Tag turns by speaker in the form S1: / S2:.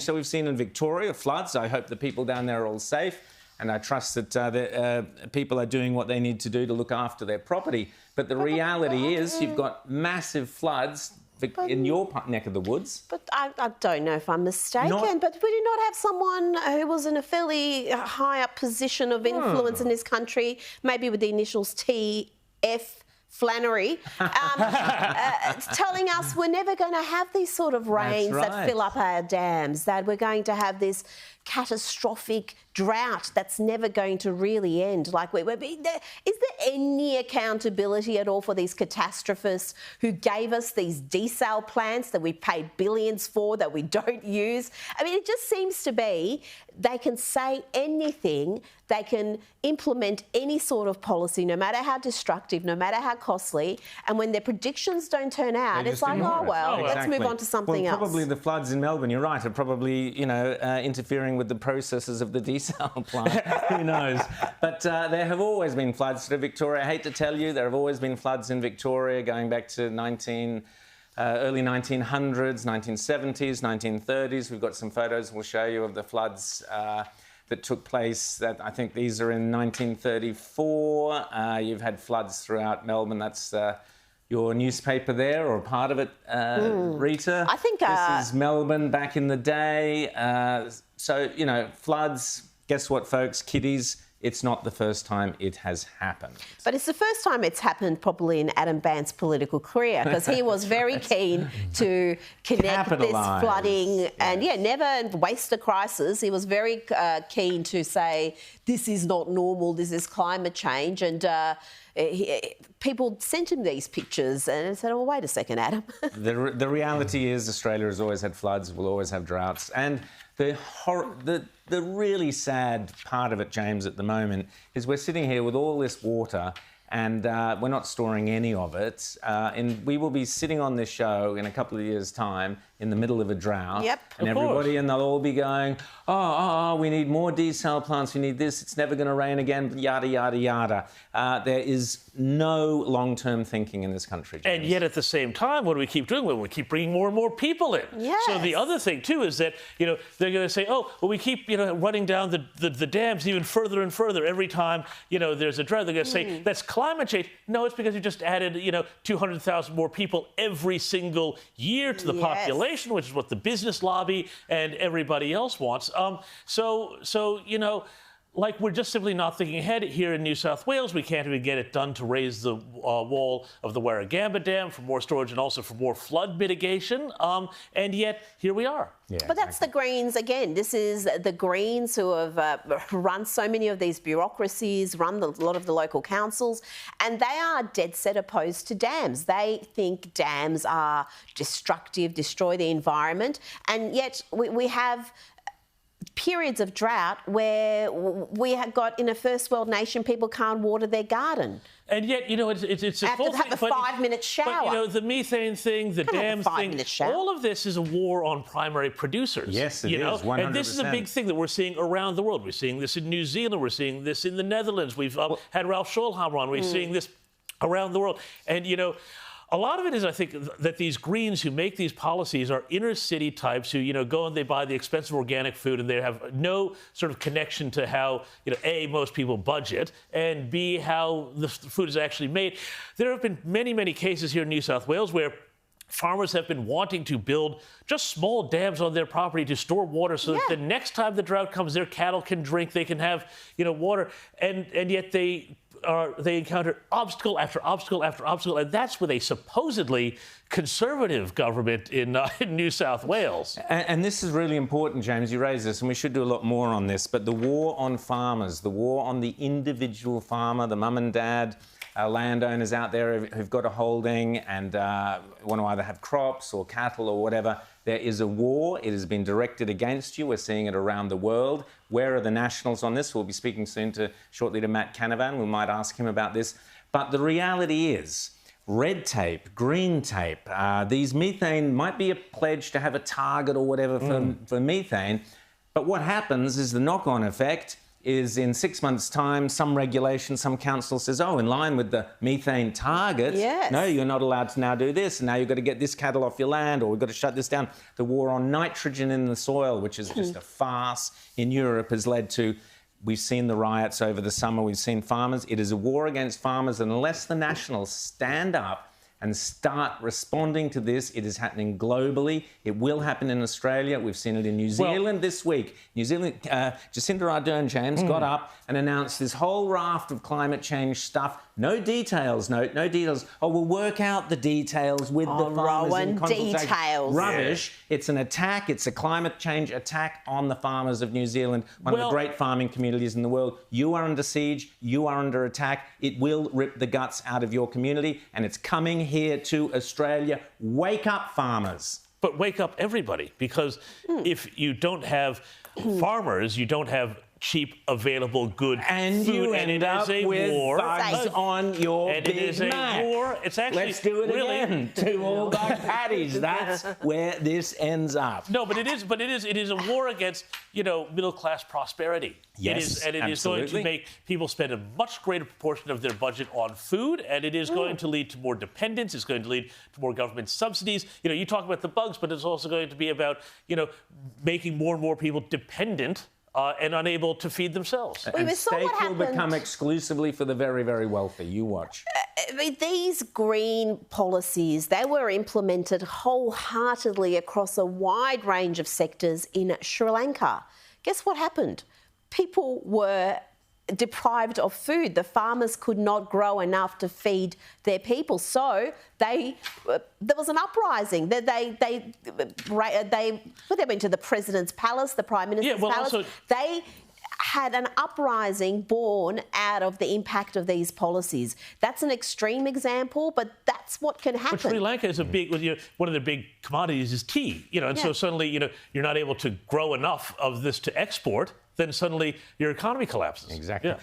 S1: So we've seen in Victoria floods. I hope the people down there are all safe, and I trust that people are doing what they need to do to look after their property. But the reality is you've got massive floods in your neck of the woods.
S2: But I don't know if I'm mistaken, but we do not have someone who was in a fairly high up position of influence in this country, maybe with the initials T.F. Flannery, telling us we're never going to have these sort of rains that fill up our dams, that we're going to have this catastrophic drought that's never going to really end. Like, is there any accountability at all for these catastrophists who gave us these desal plants that we paid billions for that we don't use? I mean, it just seems to be they can say anything, they can implement any sort of policy, no matter how destructive, no matter how costly, and when their predictions don't turn out, it's like, oh, well, let's move on to something else.
S1: Probably the floods in Melbourne, you're right, are probably, interfering with the processes of the desal plant. Who knows? But there have always been floods to Victoria. I hate to tell you, there have always been floods in Victoria going back to early 1900s, 1970s, 1930s. We've got some photos we'll show you of the floods that took place. That I think these are in 1934. You've had floods throughout Melbourne. That's your newspaper there, or part of it, Rita.
S2: I think
S1: this is Melbourne back in the day. So, floods, guess what, folks? Kiddies, it's not the first time it has happened.
S2: But it's the first time it's happened probably in Adam Bandt's political career, because he was very keen to connect this flooding and, never waste a crisis. He was very keen to say, this is not normal, this is climate change. And people sent him these pictures and said, well, wait a second, Adam.
S1: The reality is Australia has always had floods, will always have droughts. And the really sad part of it, James, at the moment, is we're sitting here with all this water and we're not storing any of it. And we will be sitting on this show in a couple of years' time in the middle of a drought.
S2: Yep,
S1: and everybody, and they'll all be going, we need more desal plants, we need this, it's never going to rain again, yada, yada, yada. There is no long-term thinking in this country, James.
S3: And yet at the same time, what do we keep doing? Well, we keep bringing more and more people in.
S2: Yes.
S3: So the other thing, too, is that, they're going to say, we keep, running down the dams even further and further every time, there's a drought. They're going to say, that's climate change. No, it's because you just added, 200,000 more people every single year to the population, which is what the business lobby and everybody else wants. We're just simply not thinking ahead. Here in New South Wales, we can't even get it done to raise the wall of the Warragamba Dam for more storage and also for more flood mitigation. And yet, here we are.
S2: Yeah, but that's the Greens again. This is the Greens who have run so many of these bureaucracies, run a lot of the local councils, and they are dead set opposed to dams. They think dams are destructive, destroy the environment, and yet we have periods of drought where we have got, in a first world nation, people can't water their garden.
S3: And yet, it's a
S2: have to have a 5-minute shower.
S3: But, the methane thing, the dams thing, all of this is a war on primary producers.
S1: Yes, it is, 100%.
S3: And this is a big thing that we're seeing around the world. We're seeing this in New Zealand. We're seeing this in the Netherlands. We've had Ralph Scholhammer on. We're seeing this around the world. And, a lot of it is, I think, that these Greens who make these policies are inner city types who, go and they buy the expensive organic food and they have no sort of connection to how, A, most people budget, and B, how the food is actually made. There have been many, many cases here in New South Wales where farmers have been wanting to build just small dams on their property to store water so that the next time the drought comes, their cattle can drink, they can have, water, and yet they encounter obstacle after obstacle after obstacle, and that's with a supposedly conservative government in New South Wales.
S1: And this is really important, James. You raised this, and we should do a lot more on this, but the war on farmers, the war on the individual farmer, the mum and dad, landowners out there who've got a holding and want to either have crops or cattle or whatever. There is a war. It has been directed against you. We're seeing it around the world. Where are the Nationals on this? We'll be speaking shortly to Matt Canavan. We might ask him about this. But the reality is, red tape, green tape, these methane might be a pledge to have a target or whatever for methane. But what happens is the knock-on effect is in 6 months' time, some regulation, some council says, oh, in line with the methane targets,
S2: yes.
S1: no, you're not allowed to now do this, and now you've got to get this cattle off your land, or we've got to shut this down. The war on nitrogen in the soil, which is just a farce in Europe, has led to, we've seen the riots over the summer, we've seen farmers. It is a war against farmers, and unless the Nationals stand up and start responding to this, it is happening globally. It will happen in Australia. We've seen it in New Zealand this week. New Zealand, Jacinda Ardern, James, got up and announced this whole raft of climate change stuff. No details, no details. Oh, we'll work out the details with the farmers in consultation.
S2: Details.
S1: Rubbish. Yeah. It's an attack. It's a climate change attack on the farmers of New Zealand, one of the great farming communities in the world. You are under siege. You are under attack. It will rip the guts out of your community, and it's coming here to Australia. Wake up, farmers.
S3: But wake up everybody, because if you don't have farmers, you don't have cheap, available, good
S1: and
S3: food,
S1: you
S3: and
S1: end
S3: it
S1: up
S3: is a
S1: with
S3: war.
S1: bugs on your
S3: and
S1: Big
S3: it is
S1: Mac.
S3: A war. It's actually
S1: Let's do it again. 2 all-dog patties. That's where this ends up.
S3: No, but it is a war against, middle-class prosperity.
S1: Yes,
S3: it is going to make people spend a much greater proportion of their budget on food, and it is going to lead to more dependence. It's going to lead to more government subsidies. You talk about the bugs, but it's also going to be about, making more and more people dependent and unable to feed themselves.
S1: And steak will become exclusively for the very, very wealthy. You watch.
S2: These green policies, they were implemented wholeheartedly across a wide range of sectors in Sri Lanka. Guess what happened? People were deprived of food. The farmers could not grow enough to feed their people, so there was an uprising. They went to the president's palace, the prime minister's palace. They had an uprising born out of the impact of these policies. That's an extreme example, but that's what can happen.
S3: But Sri Lanka is one of their big commodities is tea, so suddenly, you're not able to grow enough of this to export, then suddenly your economy collapses.
S1: Exactly.
S3: Yeah.